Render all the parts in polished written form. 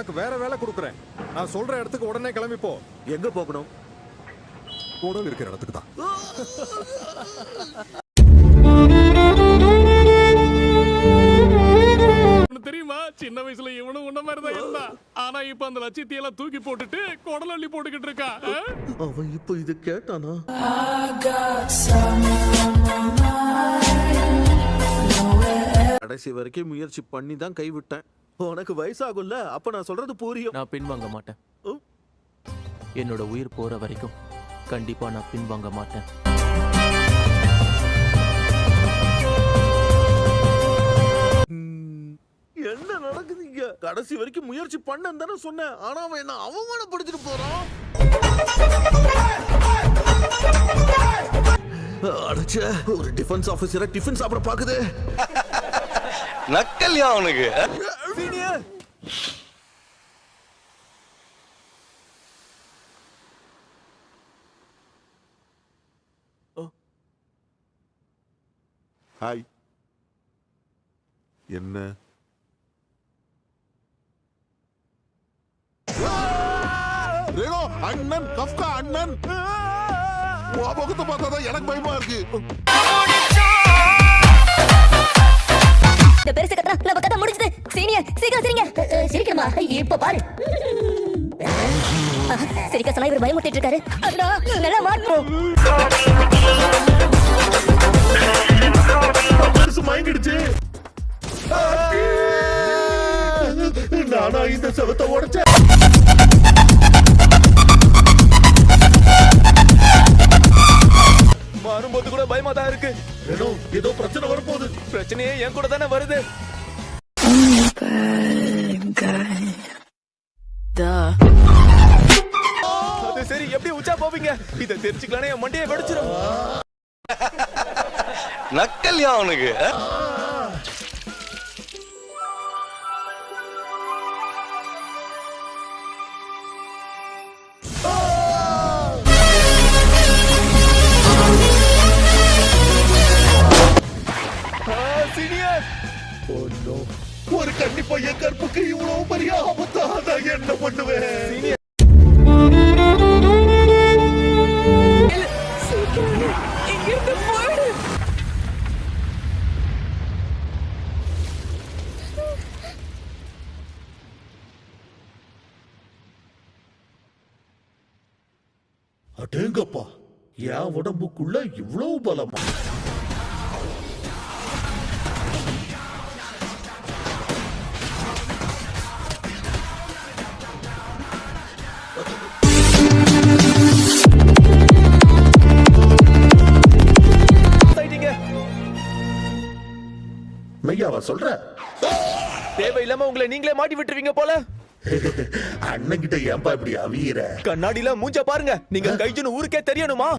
உனக்கு வேற வேலை கொடுக்குறேன். நான் சொல்ற இடத்துக்கு உடனே கிளம்பி போ. எங்க போகணும்? கூடல் இருக்கிற இடத்துக்கு தான். தெரியுமா, சின்ன வயசுல இவனும் உன்ன மாதிரி தான் இருந்தான். ஆனா இப்ப அந்த லட்சியத்தை எல்லாம் தூக்கி போட்டுட்டு குடல் அள்ளி போட்டுக்கிட்டு இருக்கான். அவன் இப்ப இது கேட்டானா? கடைசி வரைக்கும் முயற்சி பண்ணி தான் கைவிட்டேன். உனக்கு வயசாகும்ல, அப்ப நான் சொல்றது புரியும். நான் பின்வாங்க மாட்டேன். என்னோட உயிர் போற வரைக்கும் கண்டிப்பா நான் பின்வாங்க மாட்டேன். என்ன நடக்குது இங்க? கடைசி வரைக்கும் முயற்சி பண்ணேன்னு தானே சொன்னேன். ஆனா அவன் என்ன அவமானப்படுத்திட்டு போறான். அடச்சே, ஒரு டிஃபென்ஸ் ஆபீசரை டிஃபன் சாப்பிட பாக்குது. நக்கல்யா அவனுக்கு. ஹாய். என்ன ரேனோ அண்ணன், கஃப்கா அண்ணன். முகத்தை பார்த்தாதான் எனக்கு பயமா இருக்கு. இந்த பெருசு கத்தா நம்ம கதை முடிஞ்சது. சீனியர் சீக்கிரம் சிரிங்க. சிரிக்கணுமா? இப்ப பாரு. சிரிக்க சொன்னா இவர் பயமுறுத்திட்டு இருக்காரு. அடடா, நல்லா மாட்டோம். பெருசு மயங்கிடுச்சு. நானா இந்த செவத்தை உடைச்சேன். வரும்போது கூட பயமா தான் இருக்கு. ஏதோ பிரச்சனை வரப்போகுது. பிரச்சனையே என் கூட தானே வருது. அது சரி, எப்படி உச்சா போவீங்க? இதை தெரிஞ்சுக்கலானே என் மண்டையை வெடிச்சிடும். நக்கல்யா அவனுக்கு. ஒரு கண்டிப்பா என் கற்புக்கு இவ்வளவு பெரிய ஆபத்தா? என்ன பண்ணுவேன்? அடேங்கப்பா, என் உடம்புக்குள்ள இவ்வளவு பலமா? மெய்யாவா சொல்ற? தேவையில்லாம உங்களை நீங்களே மாட்டி விட்டுருவீங்க போல. அண்ணன் கிட்ட ஏன்பா இப்படி அவியற? கண்ணாடியில மூஞ்ச பாருங்க. நீங்க கைஜுன்னு ஊருக்கே தெரியணுமா?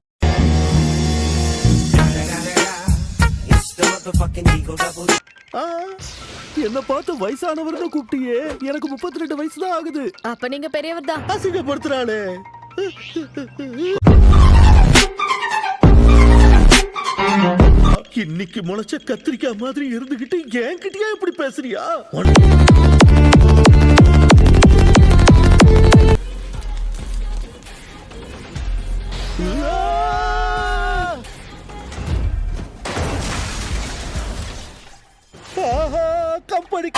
என்ன பார்த்து வயசானவர்னு கூப்பிட்டியே. எனக்கு 32 வயசு தான் ஆகுது. அப்ப நீங்க பெரியவர் தான். அசிங்கப்படுத்துறாளே. இன்னைக்கு முளைச்ச கத்திரிக்காய் மாதிரி இருந்துகிட்டு என்கிட்டயா இப்படி பேசுறியா? கம்பெனி